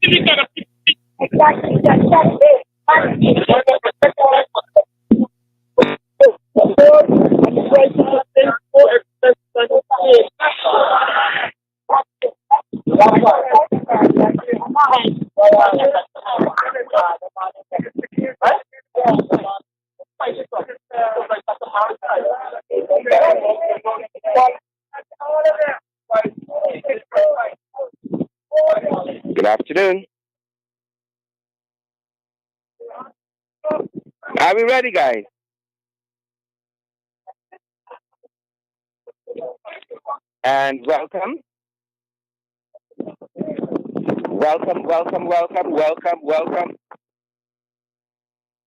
Good afternoon. Are we ready, guys? And welcome, welcome.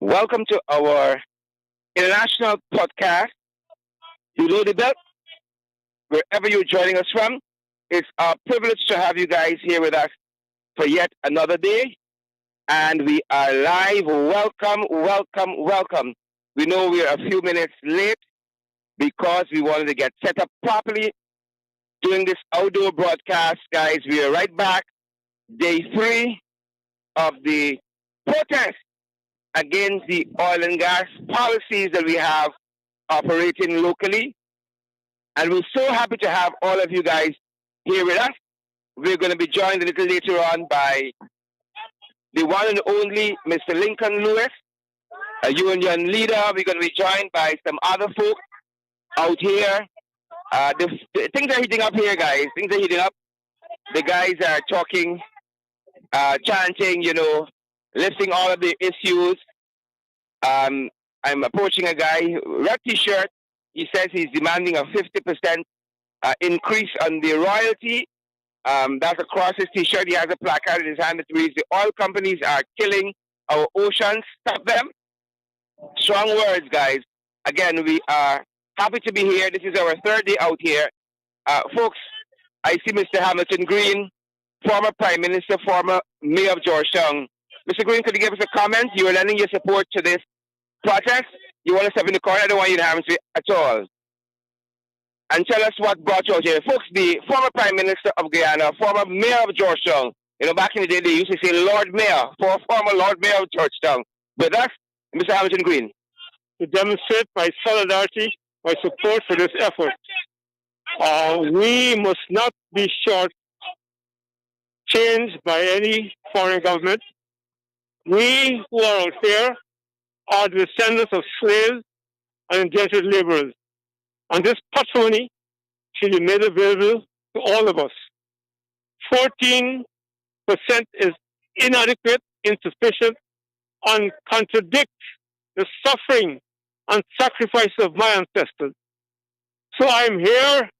Welcome to our international podcast, Below the Belt, wherever you're joining us from. It's our privilege to have you guys here with us for yet another day. And we are live. Welcome. We know we're a few minutes late because we wanted to get set up properly doing this outdoor broadcast, guys. We are right back. Day 3 of the protest against the oil and gas policies that we have operating locally. And we're so happy to have all of you guys here with us. We're going to be joined a little later on by the one and only Mr. Lincoln Lewis, a union leader. We're going to be joined by some other folk out here. Things are heating up here, guys. Things are heating up. The guys are talking, chanting, lifting all of the issues. I'm approaching a guy, red T-shirt. He says he's demanding a 50% increase on the royalty. That's across his T-shirt. He has a placard in his hand that reads, "The oil companies are killing our oceans. Stop them." Strong words, guys. Again, we are happy to be here. This is our 3rd day out here. Folks, I see Mr. Hamilton Green, former Prime Minister, former Mayor of Georgetown. Mr. Green, could you give us a comment? You are lending your support to this protest. You want to step in the corner? I don't want you to have at all. And tell us what brought you out here. Folks, the former Prime Minister of Guyana, former Mayor of Georgetown. Back in the day, they used to say Lord Mayor, former Lord Mayor of Georgetown. With us, Mr. Hamilton Green. To demonstrate my solidarity, my support for this effort. We must not be short-changed by any foreign government. We who are out here are the descendants of slaves and indentured laborers. And this patrimony should be made available to all of us. 14% is inadequate, insufficient, and contradicts the suffering and sacrifice of my ancestors. So I'm here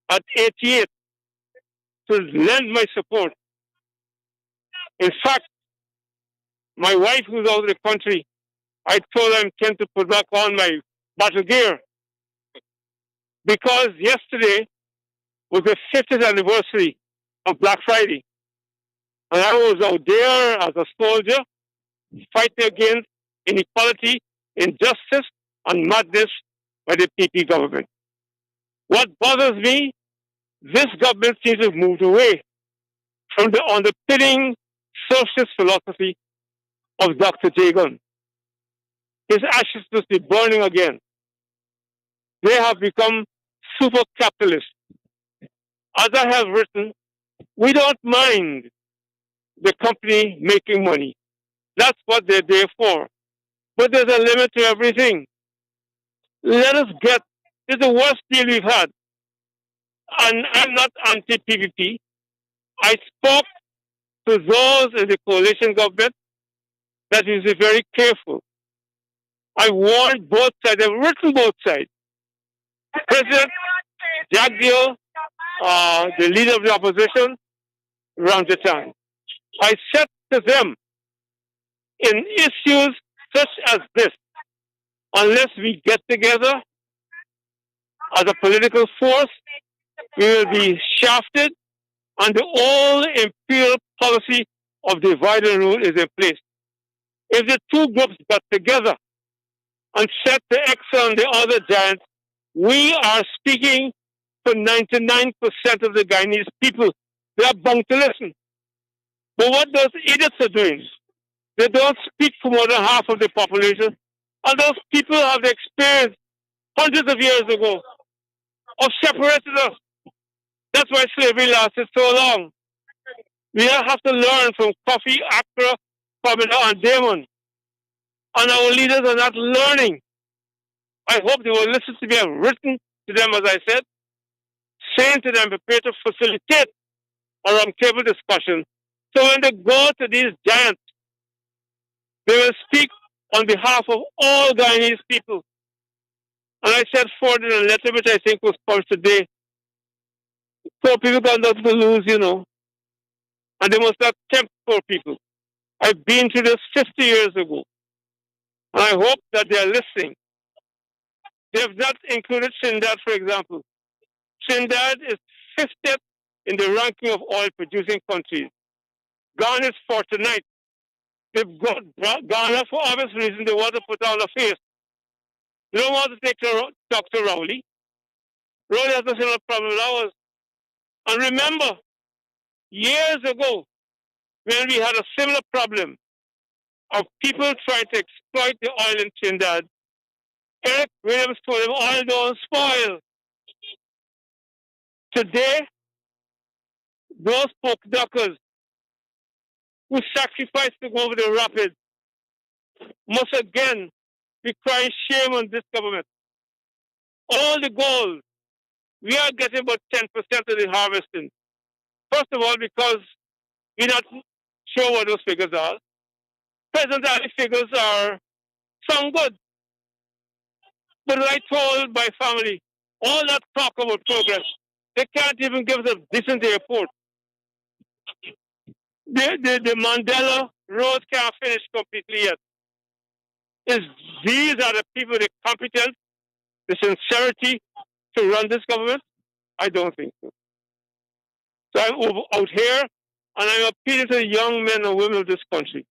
at 88 to lend my support. In fact, my wife who's out of the country, I told her I intend to put back on my battle gear because yesterday was the 50th anniversary of Black Friday. And I was out there as a soldier fighting against inequality, injustice, and madness by the PP government. What bothers me, this government seems to have moved away from the underpinning socialist philosophy of Dr. Jagan. His ashes must be burning again. They have become super capitalists. As I have written, we don't mind the company making money. That's what they're there for. But there's a limit to everything. Let us get, it's the worst deal we've had. And I'm not anti-PPP. I spoke to those in the coalition government that is very careful. I warned both sides, I've written both sides. President Jagdeo, the leader of the opposition, Ramjatan. I said to them, in issues such as this, unless we get together as a political force, we will be shafted, and the old imperial policy of divide and rule is in place. If the two groups got together and set the Excel and the other giants, we are speaking for 99% of the Guyanese people. They are bound to listen. But what those idiots are doing, they don't speak for more than half of the population. And those people have the experience hundreds of years ago of separating us. That's why slavery lasted so long. We have to learn from Kofi, Accra, Pamela, and Damon. And our leaders are not learning. I hope they will listen to me. I've written to them, as I said, saying to them, prepare to facilitate a roundtable discussion. So when they go to these giants, they will speak on behalf of all Guyanese people. And I said forward in a letter which I think was published today, poor people got nothing to lose, and they must not tempt poor people. I've been through this 50 years ago, and I hope that they are listening. They have not included Trinidad, for example. Trinidad is 50th in the ranking of oil-producing countries. Ghana is 49th. They've got Ghana for obvious reasons. They want to put on a face. They don't want to take to Dr. Rowley. Rowley has a similar problem with ours. And remember, years ago, when we had a similar problem of people trying to exploit the oil in Trinidad, Eric Williams told him, oil don't spoil. Today, those poke duckers who sacrificed to go over the rapids must again be crying shame on this government. All the gold, we are getting about 10% of the harvesting. First of all, because we're not sure what those figures are. Present figures are some good. But I told my family, all that talk about progress, they can't even give us a decent report. The Mandela Road can't finish completely yet. These are the people, the competence, the sincerity to run this government? I don't think so. So I'm out here, and I'm appealing to the young men and women of this country.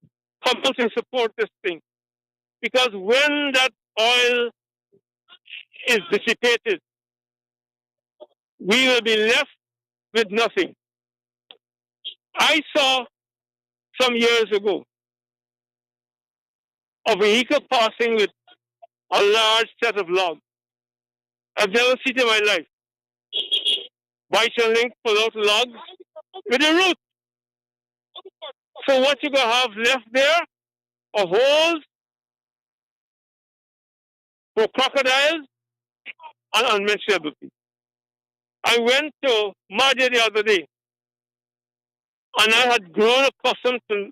Come out and support this thing. Because when that oil is dissipated, we will be left with nothing. I saw some years ago a vehicle passing with a large set of logs. I've never seen it in my life. Bison link pull out logs with a root. So what you're going to have left there are holes for crocodiles and unmentionable people. I went to Madia the other day, and I had grown accustomed to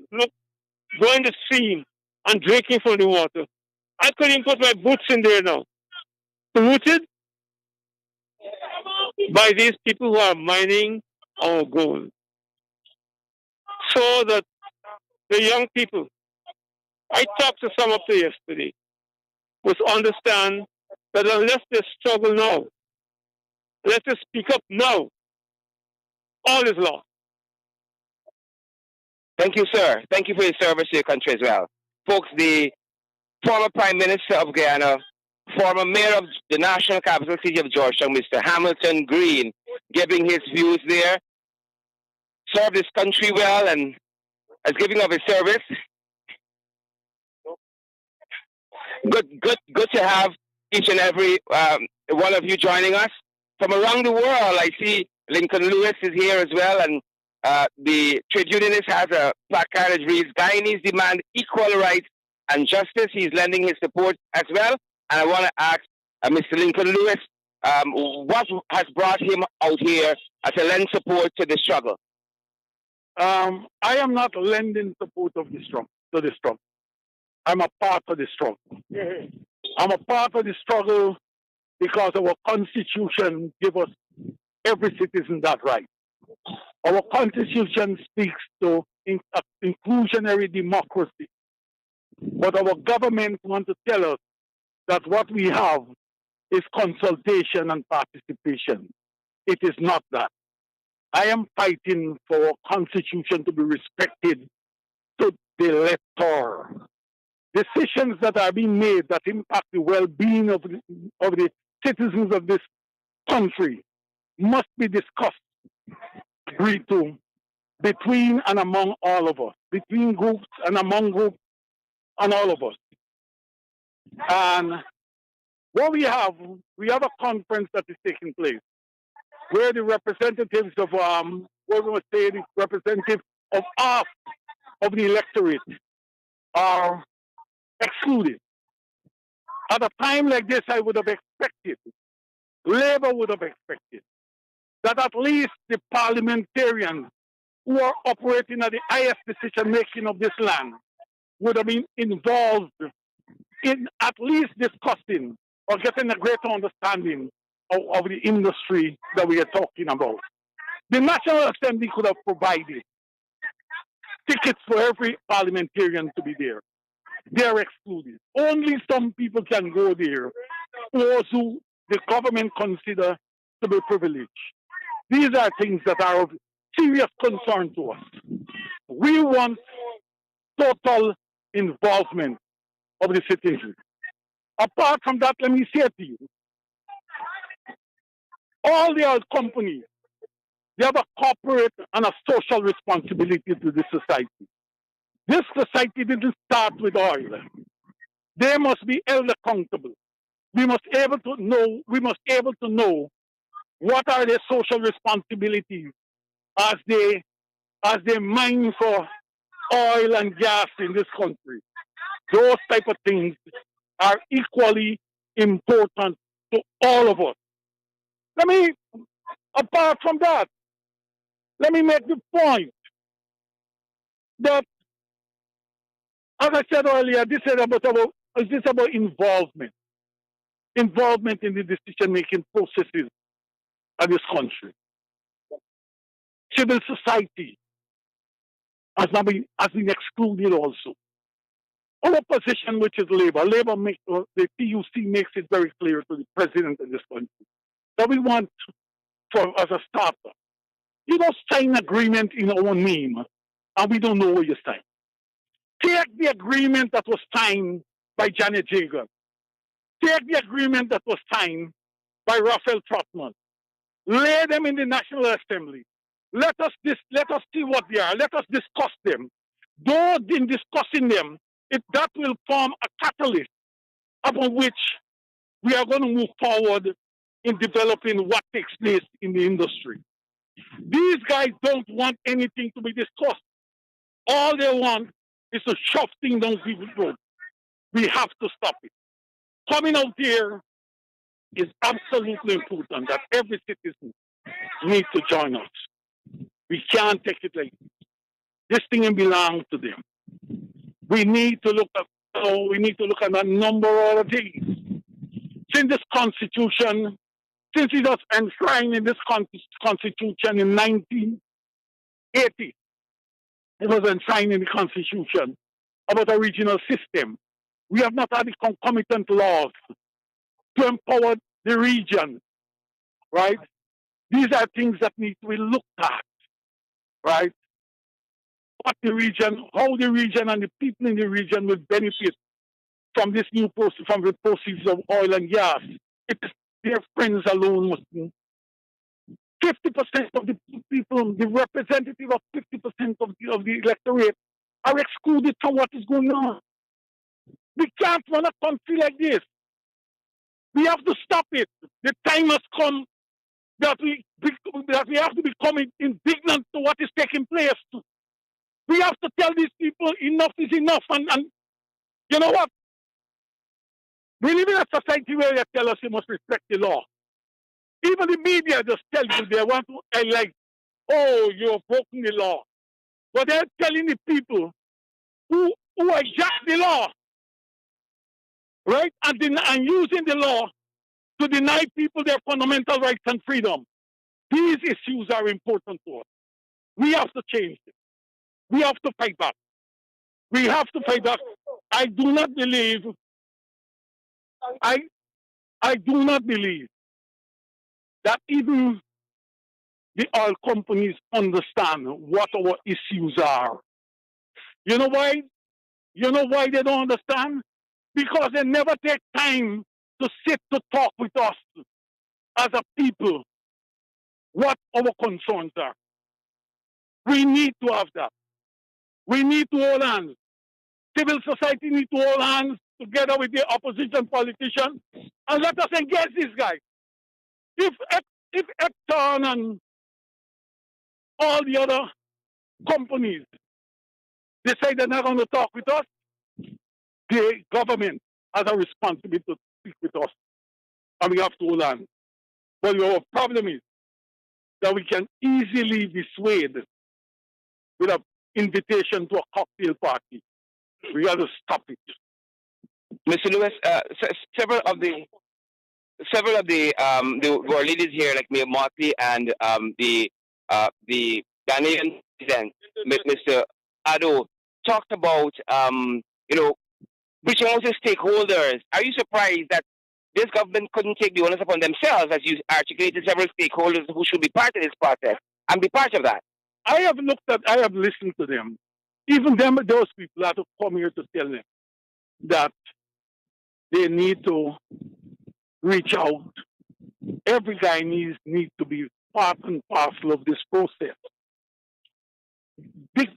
go in the stream and drinking from the water. I couldn't put my boots in there now. Polluted by these people who are mining our gold. So that the young people, I talked to some of them yesterday, must understand that unless they struggle now, let us speak up now, all is lost. Thank you, sir. Thank you for your service to your country as well. Folks, the former Prime Minister of Guyana, former mayor of the national capital city of Georgetown, Mr. Hamilton Green, giving his views there, served his country well and as giving of his service. Good to have each and every one of you joining us. From around the world, I see Lincoln Lewis is here as well, and the trade unionist has a placard that reads, Guyanese demand equal rights and justice. He's lending his support as well. And I want to ask Mr. Lincoln Lewis, what has brought him out here as a lend support to the struggle? I am not lending support to the struggle. I'm a part of the struggle. I'm a part of the struggle because our Constitution gives us every citizen that right. Our Constitution speaks to inclusionary democracy. But our government wants to tell us that what we have is consultation and participation. It is not that. I am fighting for our Constitution to be respected to the elector. Decisions that are being made that impact the well-being of the citizens of this country must be discussed, agreed to, between and among all of us, between groups and among groups and all of us. And what we have a conference that is taking place where the representatives of, what we must say, the representative of half of the electorate are excluded. At a time like this, I would have expected, Labour would have expected, that at least the parliamentarians who are operating at the highest decision making of this land would have been involved in at least discussing or getting a greater understanding of the industry that we are talking about. The National Assembly could have provided tickets for every parliamentarian to be there. They are excluded. Only some people can go there, those who the government consider to be privileged. These are things that are of serious concern to us. We want total involvement of the citizens. Apart from that, let me say to you, all the oil companies, they have a corporate and a social responsibility to this society. This society didn't start with oil. They must be held accountable. We must able to know what are their social responsibilities as they mine for oil and gas in this country. Those type of things are equally important to all of us. Apart from that, let me make the point that, as I said earlier, this is about involvement in the decision-making processes of this country. Civil society has been excluded also. Our position, which is Labour, the PUC makes it very clear to the president of this country that we want, as a starter, you don't sign agreement in our name, and we don't know what you sign. Take the agreement that was signed by Janet Jagan. Take the agreement that was signed by Raphael Trotman. Lay them in the National Assembly. Let us see what they are. Let us discuss them. Though in discussing them, that will form a catalyst upon which we are going to move forward in developing what takes place in the industry. These guys don't want anything to be discussed. All they want is to shove things down people's throats. We have to stop it. Coming out here is absolutely important that every citizen needs to join us. We can't take it like this thing belongs to them. We need to look at a number of other things. Since it was enshrined in this constitution in 1980, it was enshrined in the constitution about a regional system. We have not had the concomitant laws to empower the region, right? These are things that need to be looked at, right? How the region and the people in the region will benefit from this new process, from the proceeds of oil and gas. It's their friends alone. 50% of the people, the representative of 50% of the electorate, are excluded from what is going on. We can't run a country like this. We have to stop it. The time has come that we have to become indignant to what is taking place. We have to tell these people enough is enough. And you know what? We live in a society where they tell us you must respect the law. Even the media just tell you they want to highlight, oh, you're broken the law. But they're telling the people who hijack the law, right? And using the law to deny people their fundamental rights and freedom. These issues are important to us. We have to change it. We have to fight back. We have to fight back. I do not believe that even the oil companies understand what our issues are. You know why? You know why they don't understand? Because they never take time to sit to talk with us as a people what our concerns are. We need to have that. We need to hold hands. Civil society need to hold hands together with the opposition politicians and let us engage these guys. If Epton and all the other companies decide they're not going to talk with us, the government has a responsibility to speak with us, and we have to hold on. But our problem is that we can easily dissuade with an invitation to a cocktail party. We got to stop it. Mr. Lewis, several of the who are leaders here, like Mayor Motley and the Ghanaian president, Mr. Ado, talked about reaching out to stakeholders. Are you surprised that this government couldn't take the onus upon themselves, as you articulated several stakeholders who should be part of this process and be part of that? I have listened to them. Even those people that have come here to tell them that they need to reach out. Every guy needs to be part and parcel of this process. The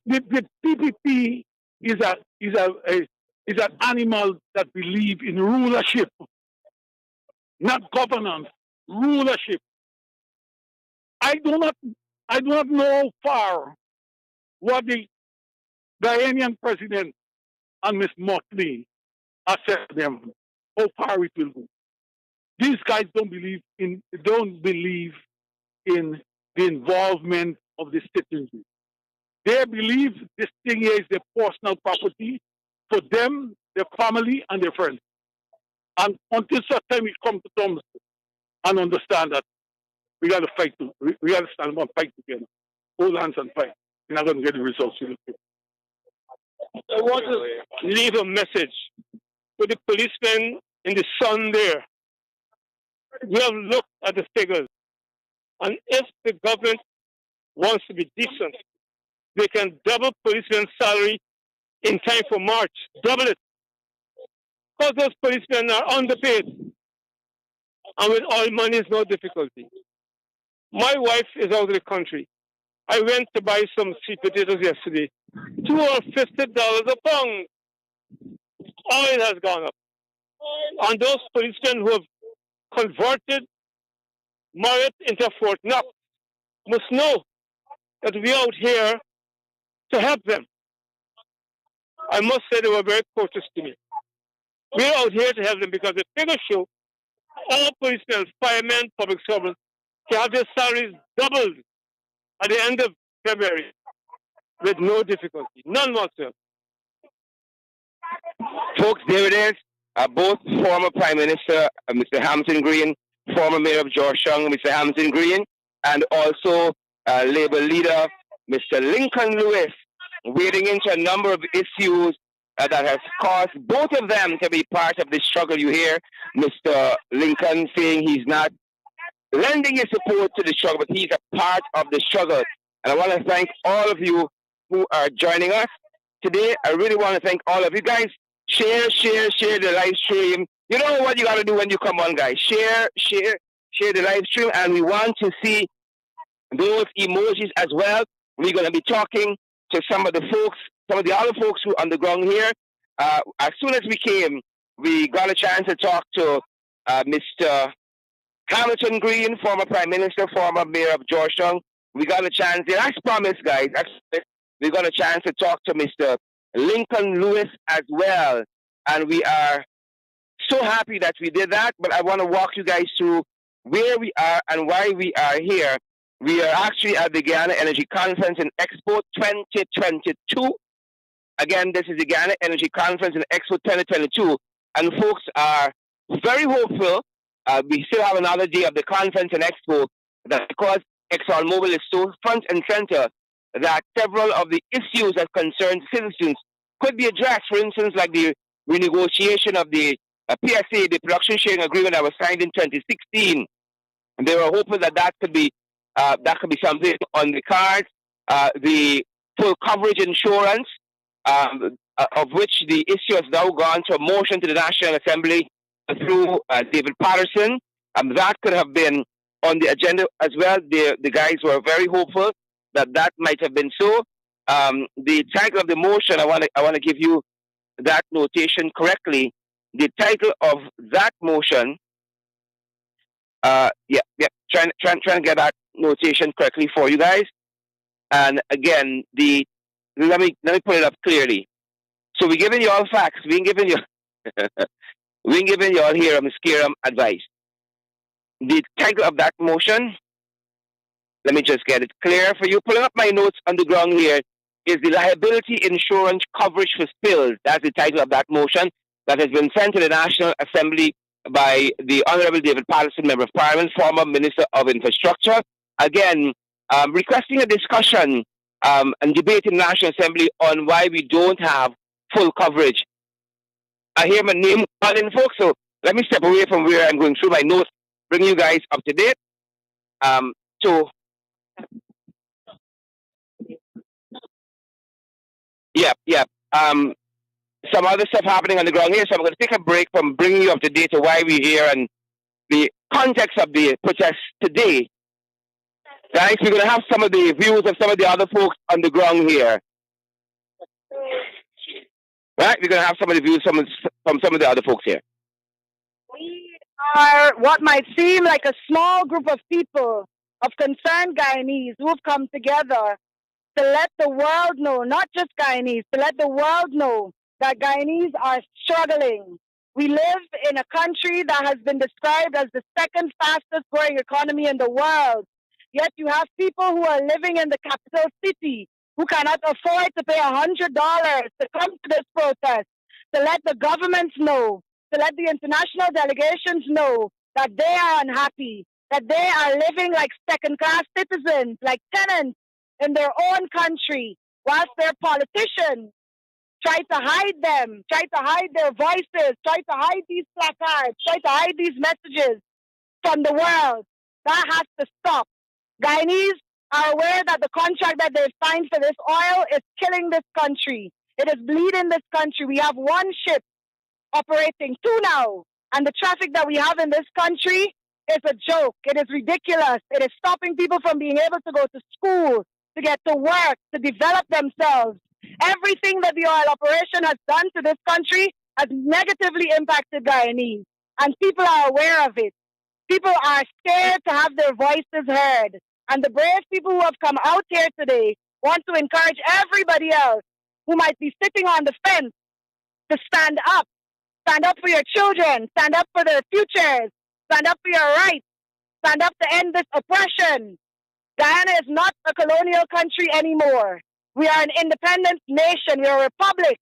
PPP is an animal that believes in rulership, not governance. Rulership. I do not know far what the Ghanaian president and Ms. Motley have said to them, how far it will go. These guys don't believe in the involvement of the citizenry. They believe this thing here is their personal property for them, their family, and their friends. And until such time we come to terms and understand that we got to fight. We got to stand up and fight together. Hold hands and fight. We're not going to get the results. I want to leave a message to the policemen in the sun there. We have looked at the figures, and if the government wants to be decent, they can double policemen's salary in time for March. Double it. Because those policemen are underpaid. And with oil money is no difficulty. My wife is out of the country. I went to buy some sweet potatoes yesterday. $250 a pound. Oil has gone up. And those policemen who have converted Marriott into Fort Knox must know that we are out here to help them. I must say they were very courteous to me. We're out here to help them because the figures show all policemen, firemen, public servants can have their salaries doubled at the end of February with no difficulty, none whatsoever. Folks, there it is. Both former Prime Minister Mr. Hampton Green, former Mayor of Georgetown, Mr. Hampton Green, and also Labour leader Mr. Lincoln Lewis, wading into a number of issues that has caused both of them to be part of the struggle. You hear Mr. Lincoln saying he's not lending his support to the struggle, but he's a part of the struggle. And I want to thank all of you who are joining us today. I really want to thank all of you guys. Share the live stream. You know what you got to do when you come on, guys. Share the live stream, and we want to see those emojis as well. We're going to be talking to some of the other folks who are on the ground here. As soon as we came, we got a chance to talk to Mr. Hamilton Green, former Prime Minister, former Mayor of Georgetown. We got a chance, and as promised, guys, we got a chance to talk to Mr. Lincoln Lewis as well. And we are so happy that we did that, but I want to walk you guys through where we are and why we are here. We are actually at the Ghana Energy Conference in Expo 2022. Again, this is the Ghana Energy Conference in Expo 2022. And folks are very hopeful. We still have another day of the conference in Expo, that because ExxonMobil is so front and center, that several of the issues that concern citizens could be addressed. For instance, like the renegotiation of the PSA, the production sharing agreement that was signed in 2016. And they were hoping that could be something on the cards. The full coverage insurance, of which the issue has now gone to a motion to the National Assembly through David Patterson. That could have been on the agenda as well. The guys were very hopeful. that might have been so. The title of the motion, I want to give you that notation correctly. The title of that motion, trying to get that notation correctly for you guys. And again, let me put it up clearly. So we're giving you all facts. We ain't giving you we ain't giving you all here scare advice. The title of that motion, let me just get it clear for you. Pulling up my notes on the ground here is the liability insurance coverage for spills. That's the title of that motion that has been sent to the National Assembly by the Honorable David Patterson, Member of Parliament, former Minister of Infrastructure. Again, requesting a discussion and debate in the National Assembly on why we don't have full coverage. I hear my name calling, folks, so let me step away from where I'm going through my notes, bring you guys up to date. So, yeah. Some other stuff happening on the ground here, so I'm going to take a break from bringing you up to date to why we're here and the context of the protest today. Guys, we're going to have some of the views of some of the other folks on the ground here. Right? We're going to have some of the views from some of the other folks here. We are what might seem like a small group of people, of concerned Guyanese who have come together to let the world know, not just Guyanese, to let the world know that Guyanese are struggling. We live in a country that has been described as the second fastest growing economy in the world. Yet you have people who are living in the capital city who cannot afford to pay $100 to come to this protest, to let the governments know, to let the international delegations know that they are unhappy, that they are living like second-class citizens, like tenants in their own country, whilst their politicians try to hide them, try to hide their voices, try to hide these placards, try to hide these messages from the world. That has to stop. Guyanese are aware that the contract that they've signed for this oil is killing this country. It is bleeding this country. We have one ship operating, two now, and the traffic that we have in this country is a joke. It is ridiculous. It is stopping people from being able to go to school, to get to work, to develop themselves. Everything that the oil operation has done to this country has negatively impacted Guyanese, and people are aware of it. People are scared to have their voices heard. And the brave people who have come out here today want to encourage everybody else who might be sitting on the fence to stand up. Stand up for your children. Stand up for their futures. Stand up for your rights. Stand up to end this oppression. Guyana is not a colonial country anymore. We are an independent nation. We are a republic.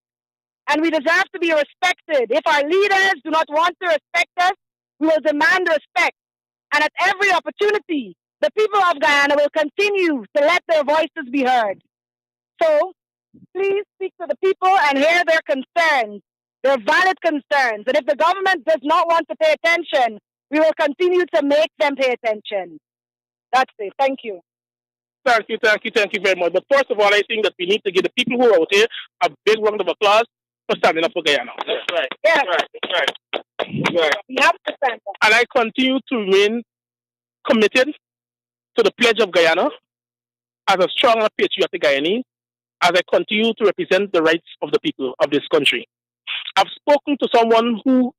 And we deserve to be respected. If our leaders do not want to respect us, we will demand respect. And at every opportunity, the people of Guyana will continue to let their voices be heard. So, please speak to the people and hear their concerns, their valid concerns. And if the government does not want to pay attention, we will continue to make them pay attention. That's it. Thank you. Thank you very much. But first of all, I think that we need to give the people who are out here a big round of applause for standing up for Guyana. That's right. Yes. That's right. We have to stand up. And I continue to remain committed to the pledge of Guyana as a strong and patriotic Guyanese, as I continue to represent the rights of the people of this country. I've spoken to someone who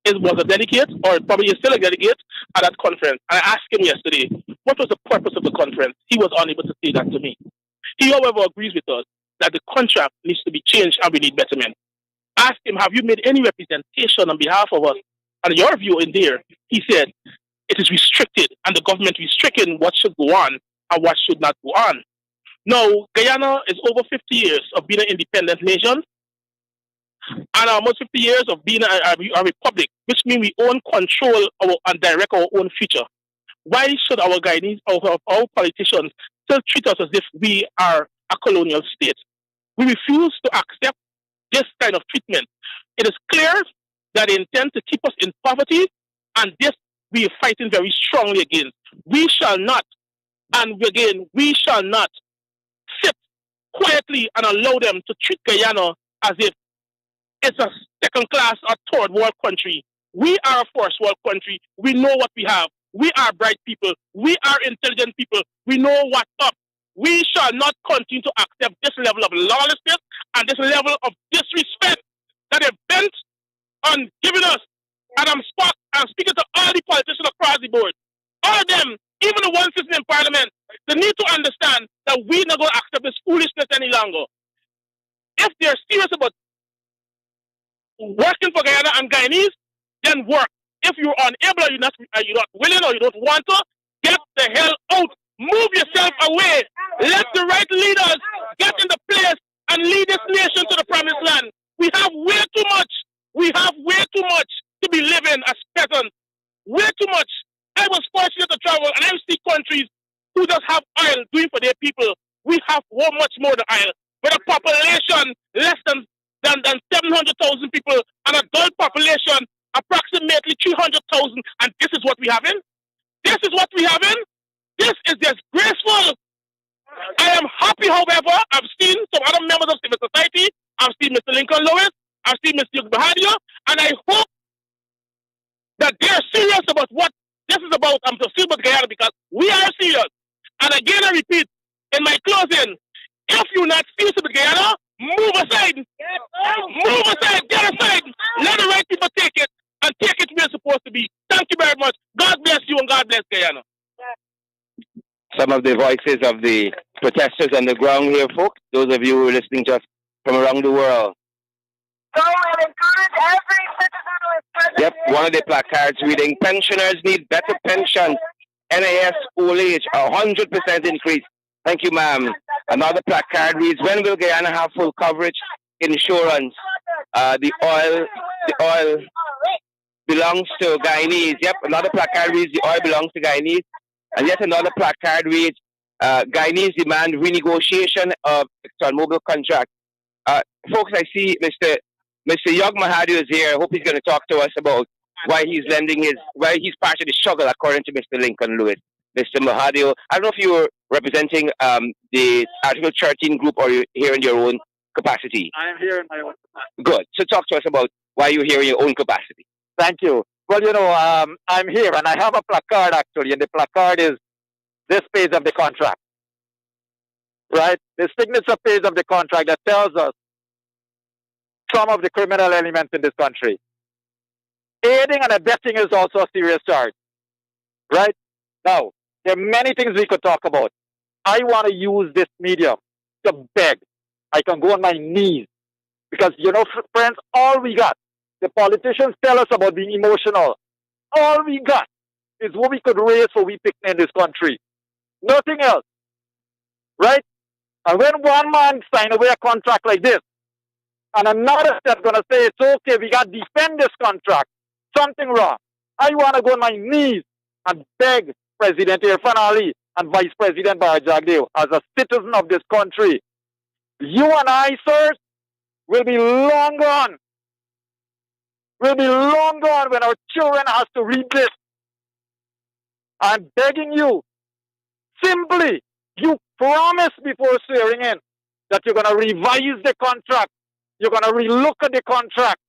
was a delegate, or probably is still a delegate, at that conference. And I asked him yesterday, what was the purpose of the conference? He was unable to say that to me. He, however, agrees with us that the contract needs to be changed and we need betterment. Asked him, have you made any representation on behalf of us? And your view in there, he said, it is restricted, and the government restricting what should go on and what should not go on. Now, Guyana is over 50 years of being an independent nation, and almost 50 years of being a republic, which means we own control and direct our own future. Why should our Guyanese, our politicians, still treat us as if we are a colonial state? We refuse to accept this kind of treatment. It is clear that they intend to keep us in poverty, and this we are fighting very strongly against. We shall not, and again, we shall not sit quietly and allow them to treat Guyana as if it's a second-class or third-world country. We are a first-world country. We know what we have. We are bright people. We are intelligent people. We know what's up. we shall not continue to accept this level of lawlessness and this level of disrespect that they've bent on giving us. And I'm speaking to all the politicians across the board. All of them, even the ones sitting in parliament, they need to understand that we're not going to accept this foolishness any longer. If they're serious about working for Guyana and Guyanese, then work. If you're unable, or you're not willing, or you don't want to, get the hell out. Move yourself away. Let the right leaders get in the place and lead this nation to the promised land. We have way too much. We have way too much to be living as peasants. Way too much. I was fortunate to travel, and I see countries who just have oil doing for their people. We have so much more than oil. With a population less than 700,000 people, an adult population approximately 300,000, and this is what we have in? This is what we have in? This is disgraceful. I am happy, however, I've seen some other members of civil society. I've seen Mr. Lincoln Lewis. I've seen Mr. Yug Bahadia, and I hope that they're serious about what this is about. I'm so serious about Guyana because we are serious. And again, I repeat, in my closing, if you're not serious about Guyana, move aside. Move aside. Get aside. Let the right people take it and take it where it's supposed to be. Thank you very much. God bless you and God bless Guyana. Some of the voices of the protesters on the ground here, folks. Those of you who are listening to us from around the world. So I'll encourage every citizen who is present. Yep, one of the placards reading, pensioners need better pension. NAS old age, 100% increase. Thank you, ma'am. Another placard reads, when will Guyana have full coverage insurance? The oil belongs to Guyanese. Yep, another placard reads, the oil belongs to Guyanese. And yet another placard reads, Guyanese demand renegotiation of ExxonMobil contract. Folks, I see Mr. Yug Mahadu is here. I hope he's going to talk to us about why he's part of the struggle, according to Mr. Lincoln Lewis. Mr. Mahadu, I don't know if you're representing the Article 13 group or you're here in your own capacity. I am here in my own capacity. Good. So talk to us about why you're here in your own capacity. Thank you. Well, I'm here and I have a placard actually, and the placard is this page of the contract. Right? The signature page of the contract that tells us some of the criminal elements in this country. Aiding and abetting is also a serious charge. Right? Now, there are many things we could talk about. I want to use this medium to beg. I can go on my knees. Because, friends, all we got, the politicians tell us about being emotional. All we got is what we could raise for we picnic in this country. Nothing else. Right? And when one man sign away a contract like this, and another step going to say, it's okay, we got to defend this contract. Something wrong. I want to go on my knees and beg President Irfan Ali and Vice President Jagdeo, as a citizen of this country, you and I, sirs, will be long gone. Will be long gone when our children have to read this. I'm begging you, simply, you promised before swearing in that you're going to revise the contract. You're going to relook at the contract.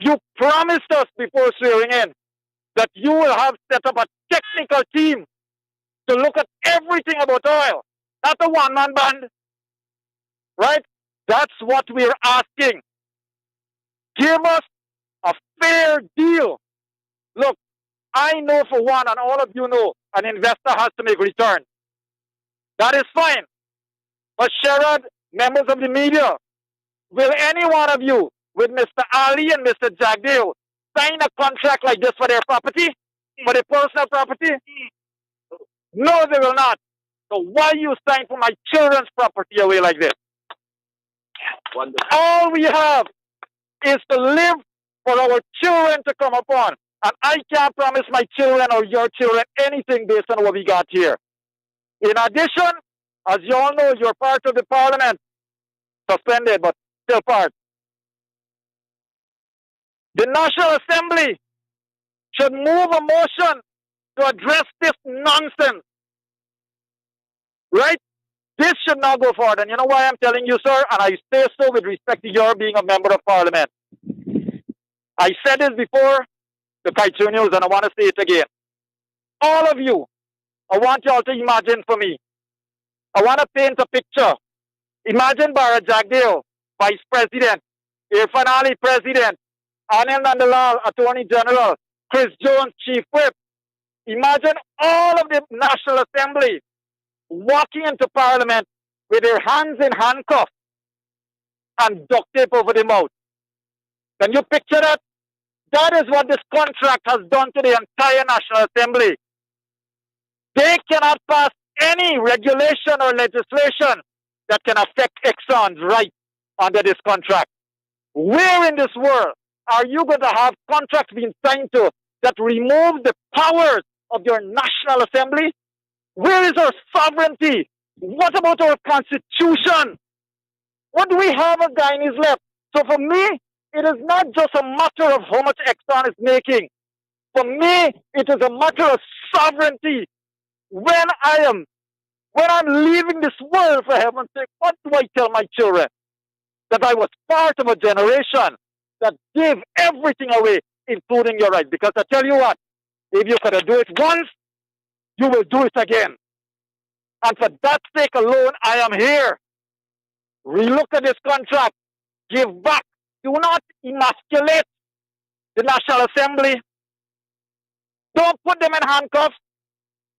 You promised us before swearing in that you will have set up a technical team to look at everything about oil, not a one-man band. Right? That's what we're asking. Give us a fair deal. Look, I know for one, and all of you know, an investor has to make return. That is fine. But Sherrod, members of the media, will any one of you, with Mr. Ali and Mr. Jagdeo, sign a contract like this for their property? For their personal property? No, they will not. So why you sign for my children's property away like this? Wonderful. All we have is to live for our children to come upon. And I can't promise my children or your children anything based on what we got here. In addition, as you all know, you're part of the parliament. Suspended, but still part. The National Assembly should move a motion to address this nonsense. Right? This should not go forward. And you know why I'm telling you, sir? And I say so with respect to your being a member of parliament. I said this before to Kaichu News, and I want to say it again. All of you, I want you all to imagine for me I want to paint a picture. Imagine Bara Jagdeo, Vice President, Irfan Ali, President, Anil Nandalal, Attorney General, Chris Jones, Chief Whip. Imagine all of the National Assembly walking into Parliament with their hands in handcuffs and duct tape over the mouth. Can you picture that? That is what this contract has done to the entire National Assembly. They cannot pass any regulation or legislation that can affect Exxon's right under this contract. Where in this world are you going to have contracts being signed to that remove the powers of your National Assembly? Where is our sovereignty? What about our Constitution? What do we have of Guyanese left? So for me, it is not just a matter of how much Exxon is making. For me, it is a matter of sovereignty. When I'm leaving this world, for heaven's sake, what do I tell my children? That I was part of a generation that gave everything away, including your right. Because I tell you what, if you could do it once, you will do it again. And for that sake alone, I am here. Relook at this contract. Give back. Do not emasculate the National Assembly. Don't put them in handcuffs.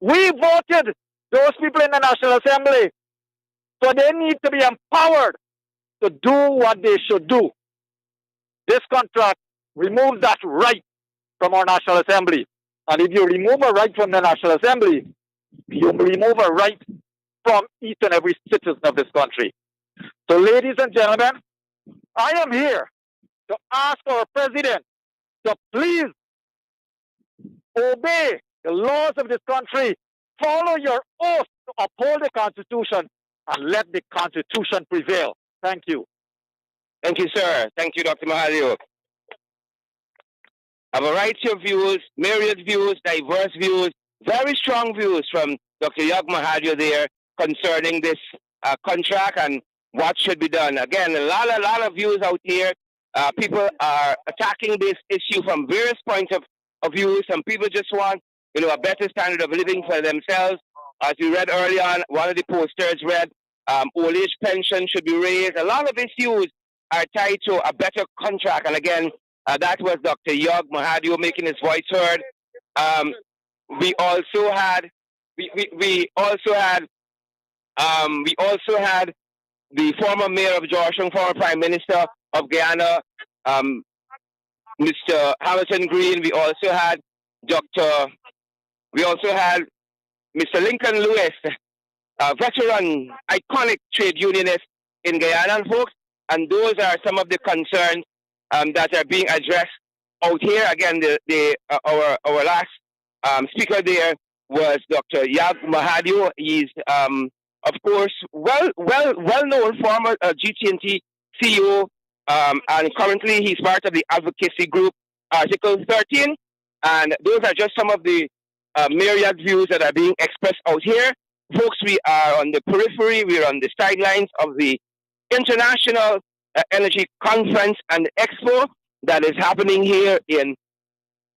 We voted those people in the National Assembly. So they need to be empowered to do what they should do. This contract removes that right from our National Assembly. And if you remove a right from the National Assembly, you remove a right from each and every citizen of this country. So ladies and gentlemen, I am here to ask our president to please obey the laws of this country, follow your oath to uphold the Constitution, and let the Constitution prevail. Thank you. Thank you, sir. Thank you, Dr. Mahadio. A variety of views, myriad views, diverse views, very strong views from Dr. Yog Mahadio there concerning this contract and what should be done. Again, a lot of views out here. People are attacking this issue from various points of view. Some people just want, a better standard of living for themselves. As we read early on, one of the posters read, old age pension should be raised. A lot of issues are tied to a better contract. And again, that was Dr. Yog Mahadio making his voice heard. We also had the former mayor of Georgetown, former prime minister of Guyana, Mr. Hamilton Green. We also had Mr. Lincoln Lewis, a veteran, iconic trade unionist in Guyana, folks. And those are some of the concerns that are being addressed out here. Again, our last speaker there was Dr. Yag Mahadio. He's of course well known former GT&T CEO, and currently he's part of the advocacy group Article 13. And those are just some of the myriad views that are being expressed out here. Folks, we are on the periphery, we are on the sidelines of the International Energy Conference and Expo that is happening here in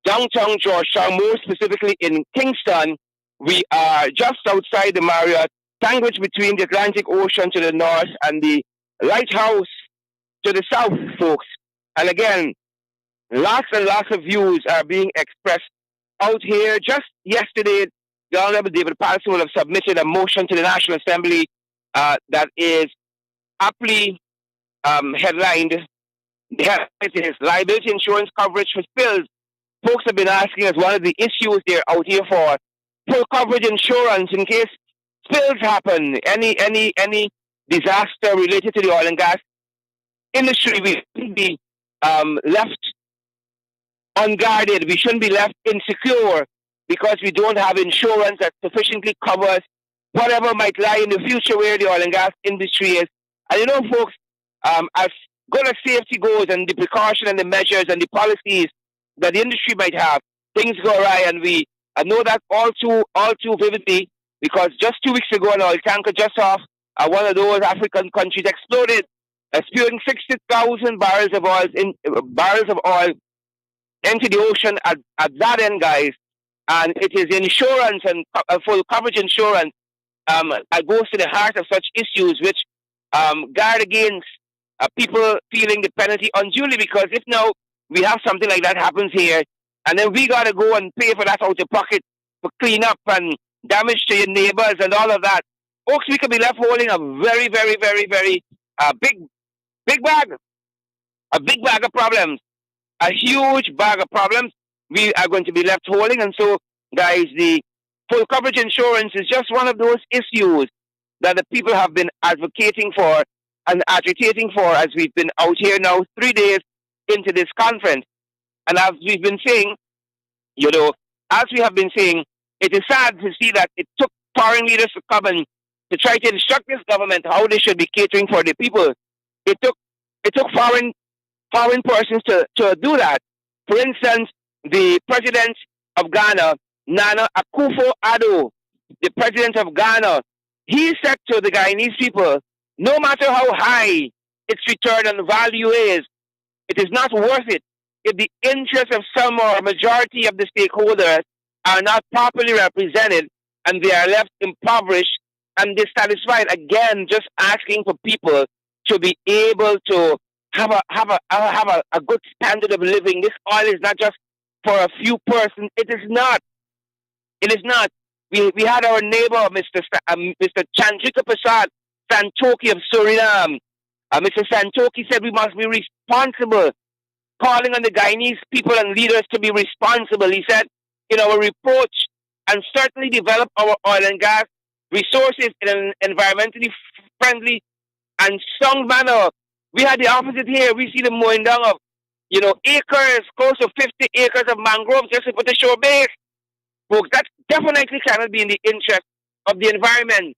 downtown Georgetown, more specifically in Kingston. We are just outside the Marriott, sandwiched between the Atlantic Ocean to the north and the lighthouse to the south, folks. And again, lots and lots of views are being expressed out here. Just yesterday, the Honorable David Patterson will have submitted a motion to the National Assembly that is aptly headlined. It is liability insurance coverage for spills. Folks have been asking as one of the issues they're out here for full coverage insurance in case spills happen, any disaster related to the oil and gas industry. We shouldn't be left unguarded. We shouldn't be left insecure because we don't have insurance that sufficiently covers whatever might lie in the future where the oil and gas industry is. And folks, as good as safety goes and the precaution and the measures and the policies that the industry might have, things go awry, and I know that all too vividly, because just 2 weeks ago an oil tanker just off one of those African countries exploded, spewing 60,000 barrels of oil into the ocean at that end, guys. And it is insurance and full coverage insurance goes to the heart of such issues, which guard against people feeling the penalty unduly. Because if now we have something like that happens here, and then we got to go and pay for that out of pocket for cleanup and damage to your neighbors and all of that, folks, we could be left holding a very, very, very, very big bag, a big bag of problems, a huge bag of problems we are going to be left holding. And so, guys, the full coverage insurance is just one of those issues that the people have been advocating for and agitating for as we've been out here now 3 days into this conference. And as we've been saying, as we have been saying, it is sad to see that it took foreign leaders to come and to try to instruct this government how they should be catering for the people. It took foreign persons to do that. For instance, the president of Ghana, Nana Akufo-Addo, the president of Ghana, he said to the Guyanese people, no matter how high its return on value is, it is not worth it if the interests of some or a majority of the stakeholders are not properly represented and they are left impoverished and dissatisfied. Again, just asking for people to be able to have a good standard of living. This oil is not just for a few persons. It is not. It is not. We had our neighbor, Mr. Chandrika Prasad Santoki of Suriname. Mr. Santoki said we must be responsible, calling on the Guyanese people and leaders to be responsible. He said, in our reproach, and certainly develop our oil and gas resources in an environmentally friendly and sound manner. We had the opposite here. We see the mowing down of, acres, close to 50 acres of mangroves just to put the shore base. Folks, that definitely cannot be in the interest of the environment.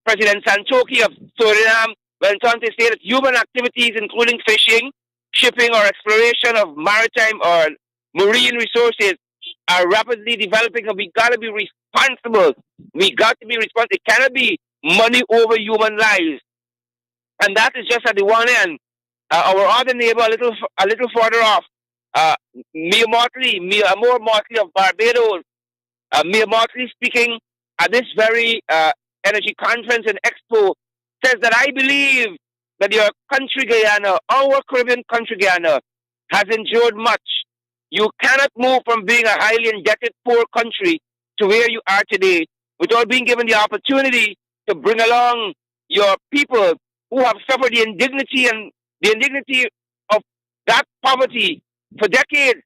President Santoki of Suriname went on to say that human activities, including fishing, shipping, or exploration of maritime or marine resources, are rapidly developing, and we got to be responsible. We got to be responsible. It cannot be money over human lives. And that is just at the one end. Our other neighbor, a little further off, Mia Motley of Barbados. Mia Motley speaking at this very energy conference and expo says that I believe that your country Guyana, our Caribbean country Guyana, has endured much. You cannot move from being a highly indebted poor country to where you are today without being given the opportunity to bring along your people who have suffered the indignity of that poverty for decades.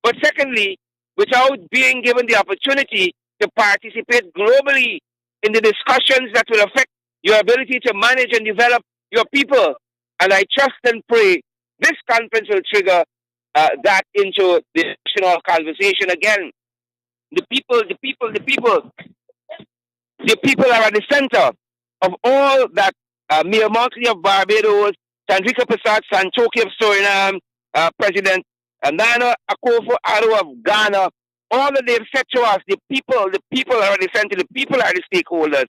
But secondly, without being given the opportunity to participate globally in the discussions that will affect your ability to manage and develop your people. And I trust and pray this conference will trigger that into the national conversation again. The people are at the center of all that. Mia Motley of Barbados, Chandrika Prasad Santoki of Suriname, President Nana Akufo-Addo of Ghana, all that they've said to us, the people are at the center, the people are the stakeholders.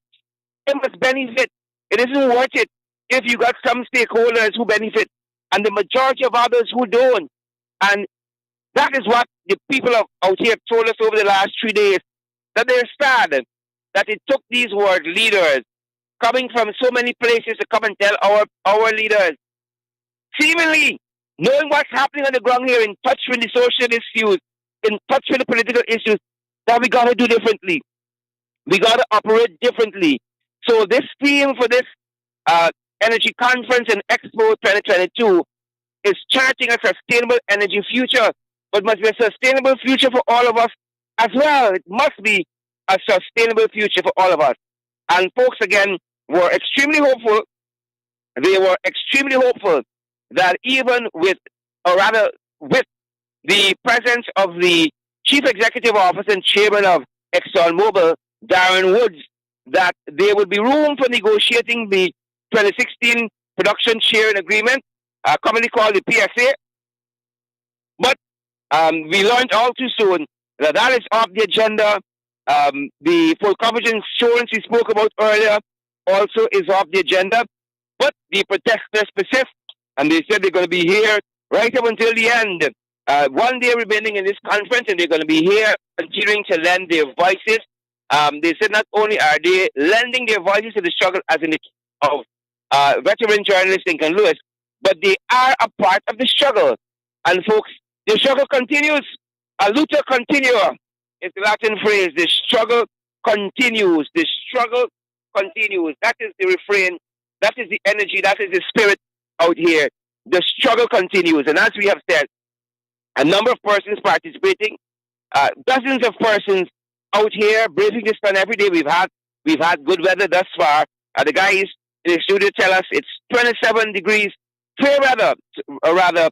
They must benefit. It isn't worth it if you got some stakeholders who benefit and the majority of others who don't. And that is what the people out here told us over the last 3 days, that they're sad that it took these world leaders coming from so many places to come and tell our leaders, seemingly knowing what's happening on the ground here, in touch with the social issues, in touch with the political issues, that we got to do differently. We got to operate differently. So this theme for this energy conference and Expo 2022 is charting a sustainable energy future, but must be a sustainable future for all of us as well. It must be a sustainable future for all of us. And folks, again, were extremely hopeful. They were extremely hopeful that even with the presence of the Chief Executive Officer and Chairman of ExxonMobil, Darren Woods, that there would be room for negotiating the 2016 Production Sharing Agreement, commonly called the PSA. But we learned all too soon that is off the agenda. The full coverage insurance we spoke about earlier also is off the agenda. But the protesters persist, and they said they're going to be here right up until the end. 1 day remaining in this conference, and they're going to be here continuing to lend their voices They said not only are they lending their voices to the struggle, as in the case of veteran journalist Lincoln Lewis, but they are a part of the struggle. And folks, the struggle continues. A luta continua is the Latin phrase. The struggle continues. The struggle continues. That is the refrain. That is the energy. That is the spirit out here. The struggle continues. And as we have said, a number of persons participating, dozens of persons out here braving the sun every day. We've had good weather thus far. The guys in the studio tell us it's 27 degrees fair weather, or rather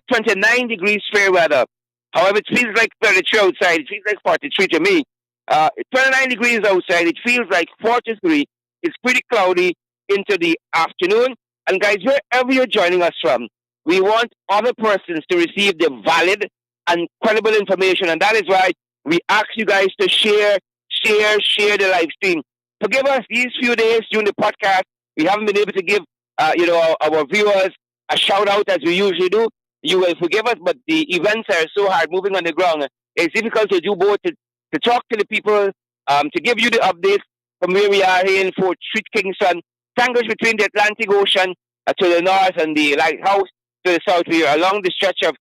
29 degrees fair weather. However, it feels like 32 outside. It feels like 43 to me. 29 degrees outside. It feels like 43. It's pretty cloudy into the afternoon. And guys, wherever you're joining us from, we want other persons to receive the valid and credible information. And that is why we ask you guys to share the live stream. Forgive us these few days during the podcast. We haven't been able to give our viewers a shout out as we usually do. You will forgive us, but the events are so hard moving on the ground. It's difficult to do both, to talk to the people, to give you the updates from where we are here in Fort Street, Kingston. Tangles between the Atlantic Ocean to the north and the lighthouse to the south. We are along the stretch of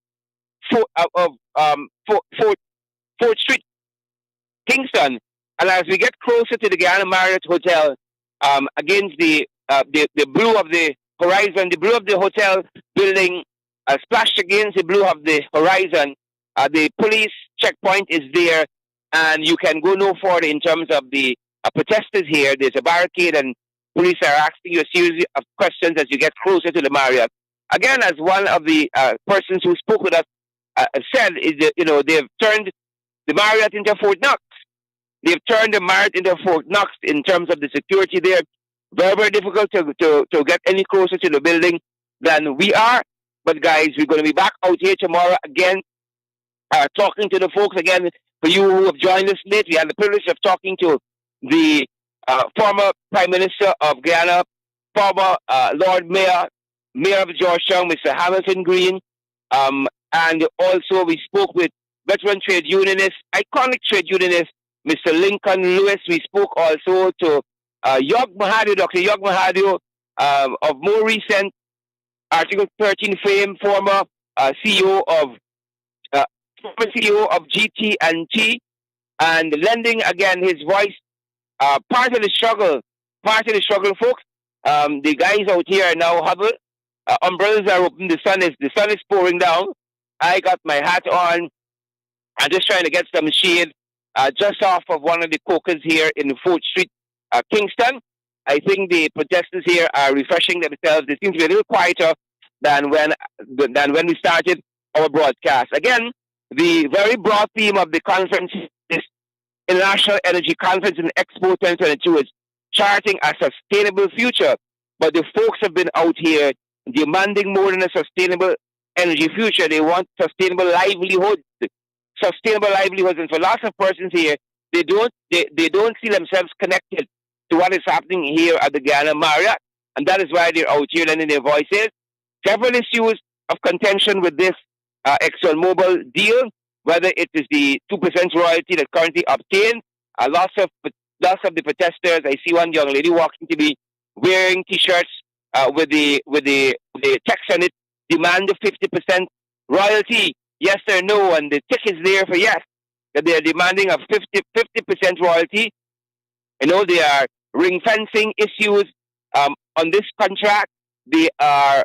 Fort Street, Kingston. And as we get closer to the Guyana Marriott Hotel, against the blue of the horizon, the blue of the hotel building splashed against the blue of the horizon, the police checkpoint is there, and you can go no further in terms of the protesters here. There's a barricade, and police are asking you a series of questions as you get closer to the Marriott. Again, as one of the persons who spoke with us said, is that, they've turned the Marriott into Fort Knox. They've turned the Marriott into Fort Knox in terms of the security there. Very, very difficult to get any closer to the building than we are. But guys, we're going to be back out here tomorrow again, talking to the folks again. For you who have joined us late, we had the privilege of talking to the former Prime Minister of Guyana, former Lord Mayor of Georgetown, Mr. Hamilton Green, and also we spoke with veteran trade unionist, iconic trade unionist, Mr. Lincoln Lewis. We spoke also to Yog Mahadio, Dr. Yog Mahadio, of more recent Article 13 fame, former CEO of GT&T, and lending again his voice. Part of the struggle, folks. The guys out here are now huddled. Umbrellas are open. The sun is pouring down. I got my hat on. I'm just trying to get some shade just off of one of the cokers here in Fort Street, Kingston. I think the protesters here are refreshing themselves. They seem to be a little quieter than when we started our broadcast. Again, the very broad theme of the conference, this International Energy Conference in Expo 2022, is charting a sustainable future. But the folks have been out here demanding more than a sustainable energy future. They want sustainable livelihoods. And for lots of persons here, they don't see themselves connected to what is happening here at the Guyana Marriott, and that is why they're out here lending their voices. Several issues of contention with this ExxonMobil deal, whether it is the 2% royalty that currently obtained. Lots of the protesters. I see one young lady walking to be wearing T-shirts with the text on it, demand of 50% royalty, yes or no, and the tick is there for yes, that they are demanding a 50% royalty. They are ring fencing issues on this contract. They are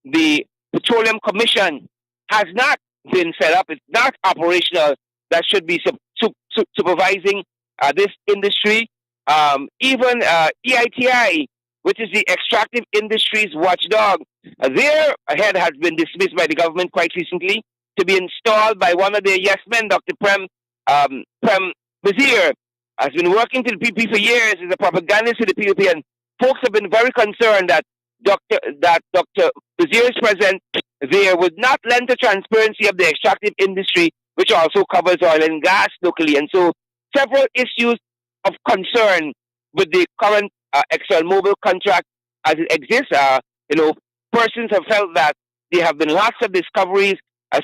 the Petroleum Commission has not been set up. It's not operational. That should be supervising this industry. Even EITI, which is the Extractive Industries Watchdog, their head has been dismissed by the government quite recently to be installed by one of their yes men, Dr. Prem Bazir. Has been working to the PPP for years as a propagandist to the PPP, and folks have been very concerned that Dr. Bazir's presence there would not lend to transparency of the extractive industry, which also covers oil and gas locally. And so several issues of concern with the current ExxonMobil contract as it exists. Persons have felt that there have been lots of discoveries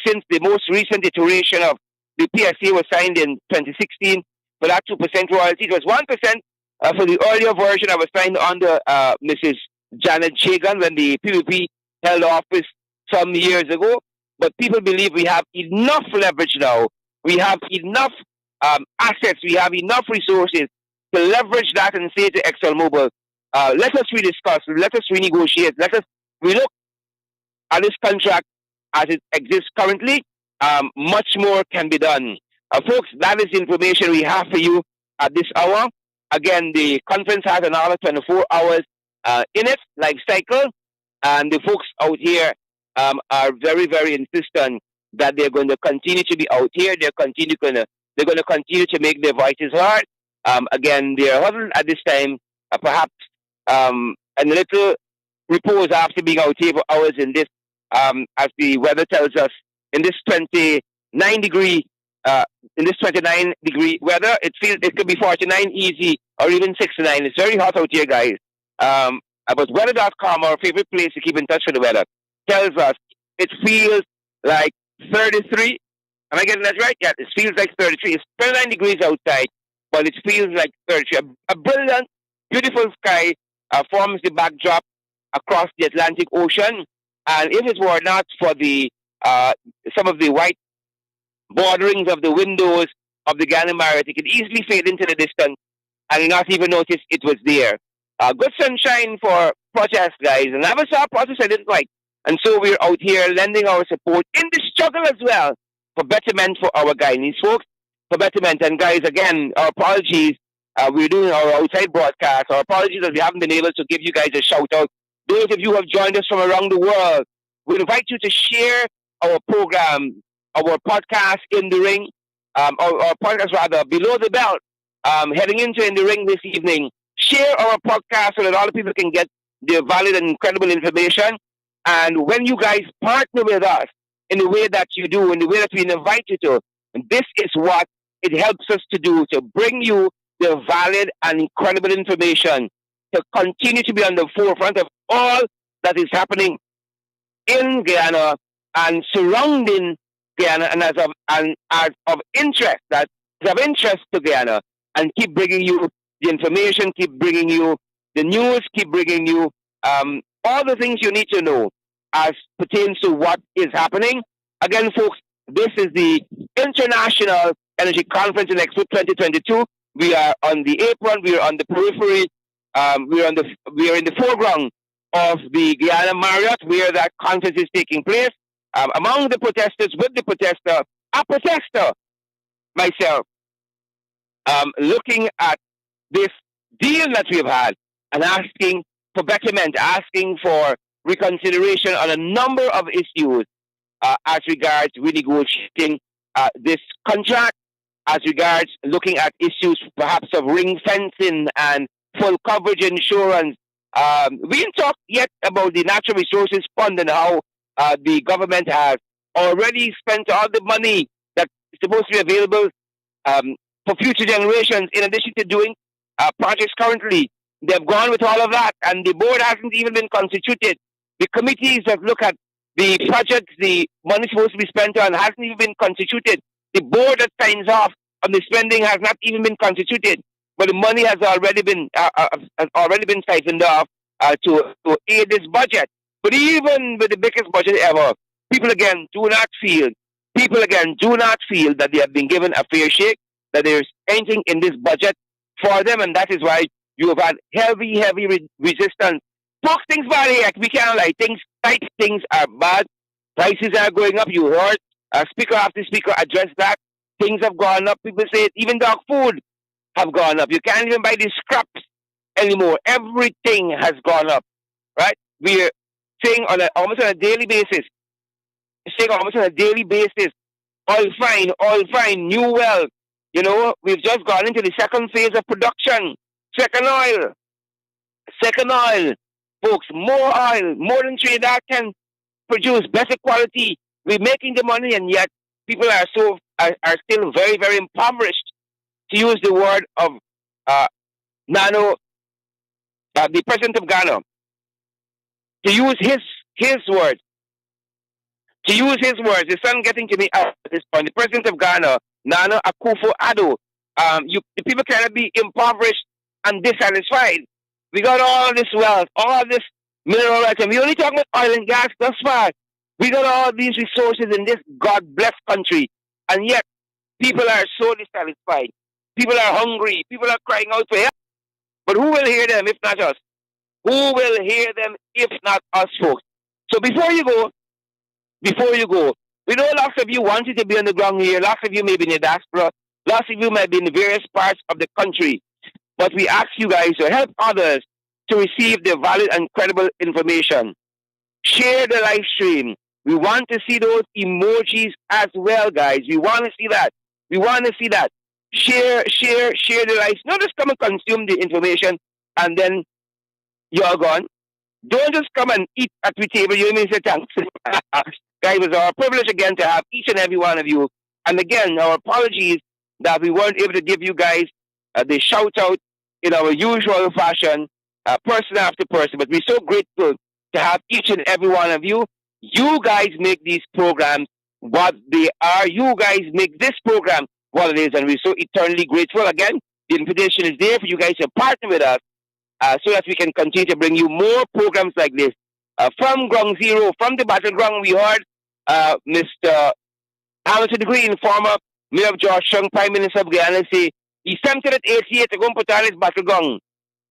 since the most recent iteration of the PSA was signed in 2016. for that 2% royalty. It was 1% for the earlier version that was signed under Mrs. Janet Jagan when the PPP held office some years ago. But people believe we have enough leverage now. We have enough assets. We have enough resources to leverage that and say to ExxonMobil, let us rediscuss, let us renegotiate, let us relook at this contract as it exists currently. Much more can be done. Folks, that is the information we have for you at this hour. Again, the conference has another 24 hours in it, life cycle, and the folks out here are very, very insistent that they're going to continue to be out here. They're going to continue to make their voices heard. Again, they're huddled at this time, perhaps a little repose after being out here for hours in this, as the weather tells us, in this 29 degree weather. It could be 49 easy or even 69. It's very hot out here, guys. But weather.com, our favorite place to keep in touch with the weather, tells us it feels like 33. Am I getting that right? Yeah, it feels like 33. It's 29 degrees outside, but it feels like 33. A brilliant, beautiful sky forms the backdrop across the Atlantic Ocean. And if it were not for the some of the white borderings of the windows of the Guyana Marriott, it could easily fade into the distance and you not even notice it was there. Good sunshine for protest, guys. And I never saw a protest I didn't like. And so we're out here lending our support in the struggle as well for betterment for our Guyanese folks, for betterment. And guys, again, our apologies. We're doing our outside broadcast. Our apologies that we haven't been able to give you guys a shout out. Those of you who have joined us from around the world, we invite you to share our program, our podcast In the Ring, our podcast rather, Below the Belt, heading into In the Ring this evening. Share our podcast so that all the people can get the valid and incredible information. And when you guys partner with us in the way that you do, in the way that we invite you to, this is what it helps us to do, to bring you the valid and incredible information, to continue to be on the forefront of all that is happening in Guyana and surrounding Guyana, and as of interest, that is of interest to Guyana, and keep bringing you the information, keep bringing you the news, keep bringing you all the things you need to know as pertains to what is happening. Again, folks, this is the International Energy Conference in Expo 2022. We are on the apron, we are on the periphery, we are in the foreground of the Guyana Marriott where that conference is taking place. Among the protesters, with the protester, a protester, myself, looking at this deal that we've had and asking for betterment, asking for reconsideration on a number of issues as regards renegotiating this contract, as regards looking at issues perhaps of ring fencing and full coverage insurance. We didn't talk yet about the Natural Resources Fund and how the government has already spent all the money that is supposed to be available for future generations, in addition to doing projects currently. They've gone with all of that, and the board hasn't even been constituted. The committees that look at the projects the money supposed to be spent on hasn't even been constituted. The board that signs off on the spending has not even been constituted, but the money has already been siphoned off to aid this budget. But even with the biggest budget ever, people again do not feel that they have been given a fair shake, that there's anything in this budget for them, and that is why you have had heavy resistance. Folks, things bad here. We can't lie. Things are bad. Prices are going up. You heard speaker after speaker address that. Things have gone up. People say it. Even dog food have gone up. You can't even buy the scraps anymore. Everything has gone up, right? We're saying almost on a daily basis. Oil fine, new well. You know, we've just gone into the second phase of production. Second oil. Folks, more oil, more than Trinidad can produce, better quality. We're making the money, and yet people are still very, very impoverished, to use the word of Nano, the president of Ghana, to use his words. The sun getting to me out at this point. The president of Ghana, Nana Akufo-Addo, The people cannot be impoverished and dissatisfied. We got all this wealth, all this mineral rights, and we only talking about oil and gas thus far. We got all these resources in this God-blessed country, and yet people are so dissatisfied. People are hungry. People are crying out for help. But who will hear them if not us? Who will hear them if not us, folks? So before you go, we know lots of you wanted to be on the ground here. Lots of you may be in the diaspora. Lots of you might be in the various parts of the country. But we ask you guys to help others to receive the valid and credible information. Share the live stream. We want to see those emojis as well, guys. We want to see that. We want to see that. Share the live. Not just come and consume the information and then you're gone. Don't just come and eat at the table. You may say thanks. Guys, it was our privilege again to have each and every one of you. And again, our apologies that we weren't able to give you guys the shout out in our usual fashion, person after person. But we're so grateful to have each and every one of you. You guys make these programs what they are. You guys make this program what it is. And we're so eternally grateful. Again, the invitation is there for you guys to partner with us so that we can continue to bring you more programs like this. From Ground Zero, from the battleground, we heard Mr. Hamilton Green, former Mayor of Georgetown, Prime Minister of Guyana, say he's tempted at 88 to go and put on his battleground.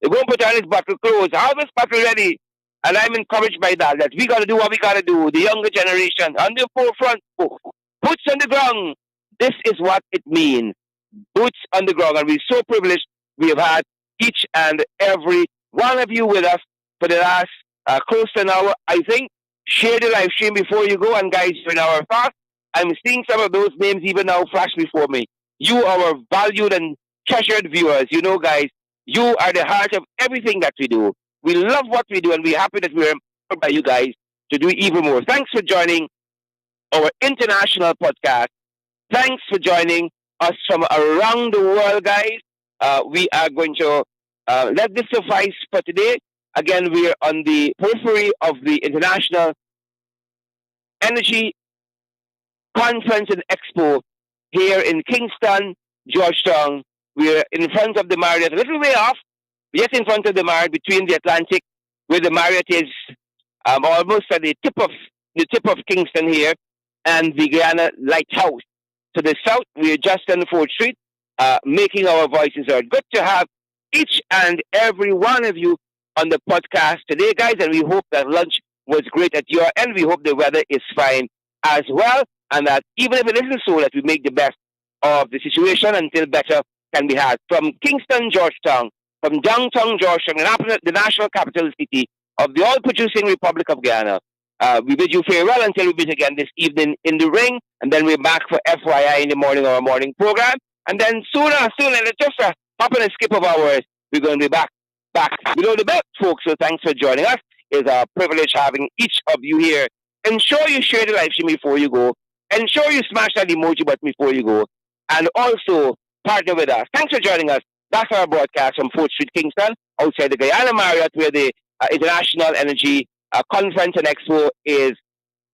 They're going to put on his battle clothes. How is battle ready? And I'm encouraged by that we got to do what we got to do. The younger generation, on the forefront, boots on the ground. This is what it means. Boots on the ground. And we're so privileged we have had each and every one of you with us for the last close to an hour, I think. Share the live stream before you go. And guys, you're in our fast. I'm seeing some of those names even now flash before me. You, our valued and treasured viewers, you know, guys, you are the heart of everything that we do. We love what we do, and we're happy that we're empowered by you guys to do even more. Thanks for joining our international podcast. Thanks for joining us from around the world, guys. We are going to let this suffice for today. Again, we're on the periphery of the International Energy Conference and Expo here in Kingston, Georgetown. We're in front of the Marriott, a little way off, yet in front of the Marriott, between the Atlantic, where the Marriott is almost at the tip of Kingston here, and the Guyana Lighthouse. To the south, we're just on 4th Street, making our voices heard. Good to have each and every one of you on the podcast today, guys, and we hope that lunch was great at your end. We hope the weather is fine as well, and that even if it isn't so, that we make the best of the situation until better can be had. From Kingston, Georgetown, from downtown Georgetown, the national capital city of the oil-producing Republic of Guyana, we bid you farewell until we meet again this evening in the ring, and then we're back for FYI in the morning, our morning program. And then sooner, just a hop and a skip of hours, we're going to be back below the belt, folks. So thanks for joining us. It's a privilege having each of you here. Ensure you share the live stream before you go. Ensure you smash that emoji button before you go. And also partner with us. Thanks for joining us. That's our broadcast from 4th Street, Kingston, outside the Guyana Marriott, where the International Energy Conference and Expo is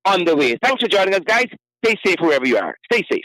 on the way. Thanks for joining us, guys. Stay safe wherever you are. Stay safe.